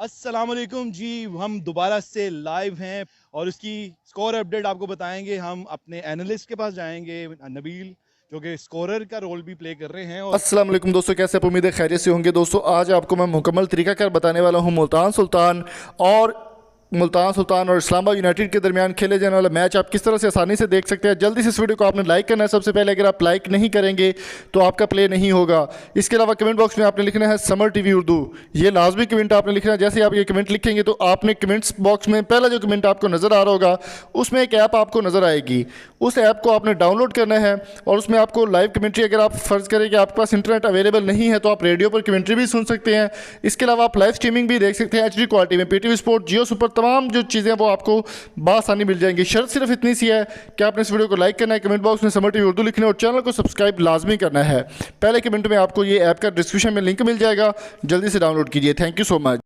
अस्सलाम वालेकुम जी। हम दोबारा से लाइव हैं और उसकी स्कोर अपडेट आपको बताएंगे। हम अपने एनालिस्ट के पास जाएंगे, नबील, जो कि स्कोरर का रोल भी प्ले कर रहे हैं। और अस्सलाम वालेकुम दोस्तों, कैसे आप उम्मीद है खैरियत से होंगे। दोस्तों आज आपको मैं मुकम्मल तरीकाकार बताने वाला हूं मुल्तान सुल्तान और इस्लामाबाद यूनाइटेड के दरमियान खेले जाने वाला मैच आप किस तरह से आसानी से देख सकते हैं। जल्दी से इस वीडियो को आपने लाइक करना है। सबसे पहले अगर आप लाइक नहीं करेंगे तो आपका प्ले नहीं होगा। इसके अलावा कमेंट बॉक्स में आपने लिखना है समर टीवी उर्दू, ये लाजमी कमेंट आपने लिखना है। जैसे आप ये कमेंट लिखेंगे तो आपने कमेंट्स बॉक्स में पहला जो कमेंट आपको नज़र आ रहा होगा उसमें एक ऐप आपको नज़र आएगी। उस ऐप को आपने डाउनलोड करना है और उसमें आपको लाइव कमेंट्री, अगर आप फ़र्ज़ करें कि आपके पास इंटरनेट अवेलेबल नहीं है तो आप रेडियो पर कमेंट्री भी सुन सकते हैं। इसके अलावा आप लाइव स्ट्रीमिंग भी देख सकते हैं HD क्वालिटी में। PTV स्पोर्ट, जियो सुपर, तमाम जो चीज़ें वो आपको बासानी मिल जाएंगी। शर्त सिर्फ इतनी सी है कि आपने इस वीडियो को लाइक करना है, कमेंट बॉक्स में समर टीवी उर्दू लिखना है और चैनल को सब्सक्राइब लाजमी करना है। पहले कमेंट में आपको ये ऐप का डिस्क्रिप्शन में लिंक मिल जाएगा, जल्दी से डाउनलोड कीजिए। Thank you so much.